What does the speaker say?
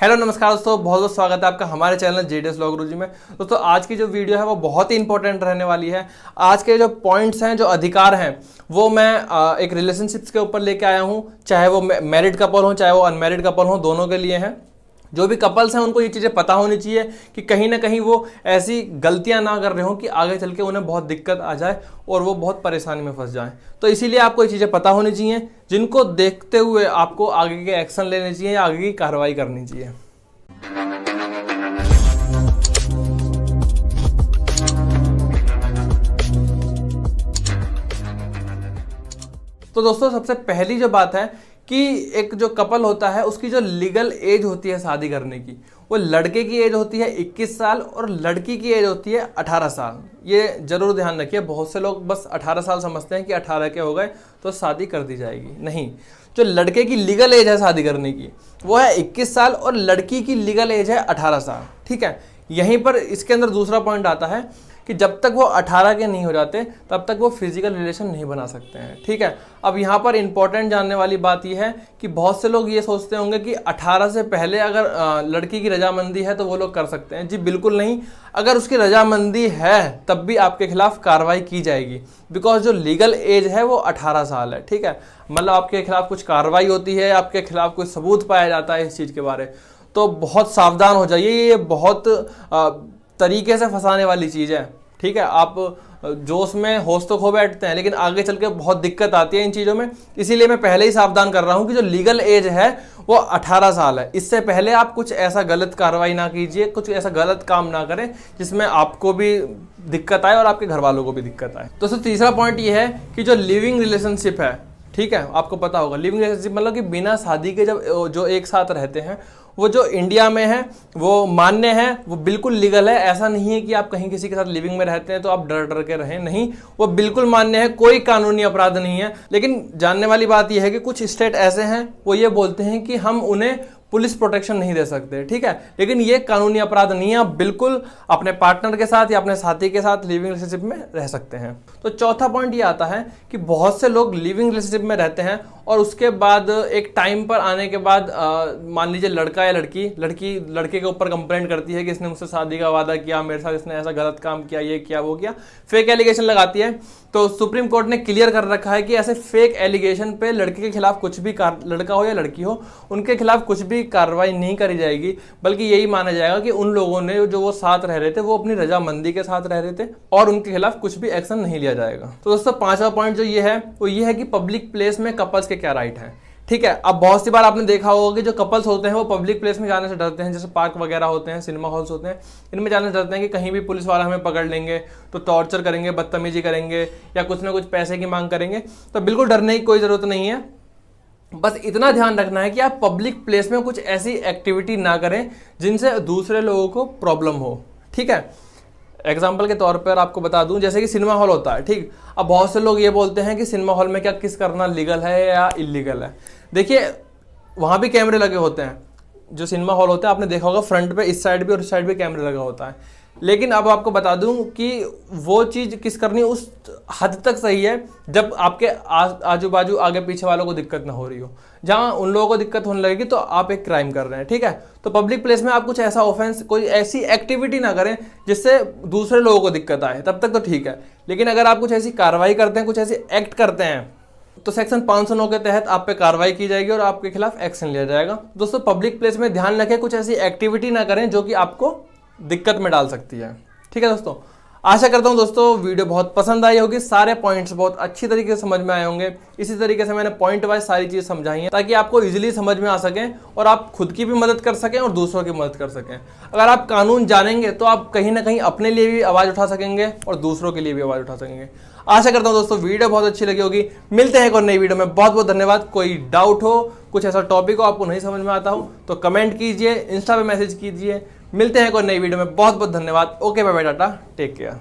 Hello नमस्कार दोस्तों, बहुत बहुत स्वागत है आपका हमारे चैनल जेडीएस लॉ गुरुजी में। दोस्तों आज की जो वीडियो है वो बहुत ही इंपॉर्टेंट रहने वाली है। आज के जो पॉइंट्स हैं, जो अधिकार हैं, वो मैं एक रिलेशनशिप्स के ऊपर लेके आया हूँ। चाहे वो मैरिड कपल हो, चाहे वो अनमैरिड कपल हो, दोनों के लिए हैं। जो भी कपल्स हैं उनको ये चीज़ें पता होनी चाहिए कि कहीं ना कहीं वो ऐसी गलतियां ना कर रहे हो कि आगे चल के उन्हें बहुत दिक्कत आ जाए और वो बहुत परेशानी में फंस जाएं। तो इसीलिए आपको ये चीज़ें पता होनी चाहिए, जिनको देखते हुए आपको आगे के एक्शन लेने चाहिए या आगे की कार्रवाई करनी चाहिए। तो दोस्तों सबसे पहली जो बात है कि एक जो कपल होता है उसकी जो लीगल एज होती है शादी करने की, वो लड़के की एज होती है 21 साल और लड़की की एज होती है 18 साल। ये जरूर ध्यान रखिए। बहुत से लोग बस 18 साल समझते हैं कि 18 के हो गए तो शादी कर दी जाएगी। नहीं, जो लड़के की लीगल एज है शादी करने की वो है 21 साल और लड़की की लीगल एज है 18 साल। ठीक है, यहीं पर इसके अंदर दूसरा पॉइंट आता है कि जब तक वो 18 के नहीं हो जाते तब तक वो फिजिकल रिलेशन नहीं बना सकते हैं। ठीक है, अब यहाँ पर इंपॉर्टेंट जानने वाली बात यह है कि बहुत से लोग ये सोचते होंगे कि 18 से पहले अगर लड़की की रजामंदी है तो वो लोग कर सकते हैं। जी बिल्कुल नहीं। अगर उसकी रजामंदी है तब भी आपके खिलाफ कार्रवाई की जाएगी, बिकॉज जो लीगल एज है वो 18 साल है। ठीक है, मतलब आपके खिलाफ कुछ कार्रवाई होती है, आपके खिलाफ कोई सबूत पाया जाता है इस चीज़ के बारे, तो बहुत सावधान हो जाइए। ये बहुत तरीके से फंसाने वाली चीज़ है। ठीक है, आप जोश में होश तो खो बैठते हैं, लेकिन आगे चल के बहुत दिक्कत आती है इन चीज़ों में। इसीलिए मैं पहले ही सावधान कर रहा हूं कि जो लीगल एज है वो 18 साल है। इससे पहले आप कुछ ऐसा गलत कार्रवाई ना कीजिए, कुछ ऐसा गलत काम ना करें जिसमें आपको भी दिक्कत आए और आपके घर वालों को भी दिक्कत आए। तो तीसरा पॉइंट ये है कि जो लिविंग रिलेशनशिप है, ठीक है, आपको पता होगा लिविंग रिलेशनशिप मतलब कि बिना शादी के जब जो एक साथ रहते हैं, वो जो इंडिया में है वो मान्य है, वो बिल्कुल लीगल है। ऐसा नहीं है कि आप कहीं किसी के साथ लिविंग में रहते हैं तो आप डर डर के रहें, नहीं, वो बिल्कुल मान्य है, कोई कानूनी अपराध नहीं है। लेकिन जानने वाली बात यह है कि कुछ स्टेट ऐसे हैं वो ये बोलते हैं कि हम उन्हें पुलिस प्रोटेक्शन नहीं दे सकते। ठीक है, लेकिन ये कानूनी अपराध नहीं है। आप बिल्कुल अपने पार्टनर के साथ या अपने साथी के साथ लिविंग रिलेशनशिप में रह सकते हैं। तो चौथा पॉइंट ये आता है कि बहुत से लोग लिविंग रिलेशनशिप में रहते हैं और उसके बाद एक टाइम पर आने के बाद मान लीजिए लड़का या लड़की लड़के के ऊपर कंप्लेंट करती है कि इसने मुझसे शादी का वादा किया, मेरे साथ इसने ऐसा गलत काम किया, ये किया, वो किया, फेक एलिगेशन लगाती है। तो सुप्रीम कोर्ट ने क्लियर कर रखा है कि ऐसे फेक एलिगेशन पे लड़के के खिलाफ कुछ भी, लड़का हो या लड़की हो, उनके खिलाफ कुछ भी कार्रवाई नहीं करी जाएगी, बल्कि यही माना जाएगा कि उन लोगों ने जो वो साथ रह रहे थे वो अपनी रजामंदी के साथ रह रहे थे और उनके खिलाफ कुछ भी एक्शन नहीं लिया जाएगा। तो दोस्तों पांचवा पॉइंट जो ये है वो ये है कि पब्लिक प्लेस में कपल्स के क्या राइट हैं। ठीक है, अब बहुत सी बार आपने देखा होगा कि जो कपल्स होते हैं वो पब्लिक प्लेस में जाने से डरते हैं, जैसे पार्क वगैरह होते हैं, सिनेमा हॉल्स होते हैं, इनमें जाने से डरते हैं कि कहीं भी पुलिस वाला हमें पकड़ लेंगे तो टॉर्चर करेंगे, बदतमीजी करेंगे या कुछ ना कुछ पैसे की मांग करेंगे। तो बिल्कुल डरने की कोई ज़रूरत नहीं है। बस इतना ध्यान रखना है कि आप पब्लिक प्लेस में कुछ ऐसी एक्टिविटी ना करें जिनसे दूसरे लोगों को प्रॉब्लम हो। ठीक है, एग्जाम्पल के तौर पर आपको बता दूं, जैसे कि सिनेमा हॉल होता है। ठीक, अब बहुत से लोग ये बोलते हैं कि सिनेमा हॉल में क्या किस करना लीगल है या इलीगल है। देखिए, वहाँ भी कैमरे लगे होते हैं। जो सिनेमा हॉल होता है आपने देखा होगा, फ्रंट पे इस साइड भी और इस साइड भी कैमरे लगा होता है। लेकिन अब आपको बता दूं कि वो चीज़ किस करनी उस हद तक सही है जब आपके आजू बाजू आगे पीछे वालों को दिक्कत ना हो रही हो। जहां उन लोगों को दिक्कत होने लगेगी तो आप एक क्राइम कर रहे हैं। ठीक है, तो पब्लिक प्लेस में आप कुछ ऐसा ऑफेंस, कोई ऐसी एक्टिविटी ना करें जिससे दूसरे लोगों को दिक्कत आए, तब तक तो ठीक है। लेकिन अगर आप कुछ ऐसी कार्रवाई करते हैं, कुछ ऐसी एक्ट करते हैं, तो सेक्शन 509 के तहत आप पे कार्रवाई की जाएगी और आपके खिलाफ एक्शन लिया जाएगा। दोस्तों पब्लिक प्लेस में ध्यान रखें, कुछ ऐसी एक्टिविटी ना करें जो कि आपको दिक्कत में डाल सकती है। ठीक है दोस्तों, आशा करता हूं दोस्तों वीडियो बहुत पसंद आई होगी, सारे पॉइंट्स बहुत अच्छी तरीके से समझ में आए होंगे। इसी तरीके से मैंने पॉइंट वाइज सारी चीज़ समझाई हैं ताकि आपको इजीली समझ में आ सकें और आप खुद की भी मदद कर सकें और दूसरों की मदद कर सकें। अगर आप कानून जानेंगे तो आप कहीं ना कहीं अपने लिए भी आवाज़ उठा सकेंगे और दूसरों के लिए भी आवाज़ उठा सकेंगे। आशा करता हूं दोस्तों वीडियो बहुत अच्छी लगी होगी। मिलते हैं एक और नई वीडियो में। बहुत बहुत धन्यवाद। कोई डाउट हो, कुछ ऐसा टॉपिक हो आपको नहीं समझ में आता हो तो कमेंट कीजिए, इंस्टा पे मैसेज कीजिए। मिलते हैं कोई नई वीडियो में। बहुत बहुत धन्यवाद। Okay bye bye, tata, take care.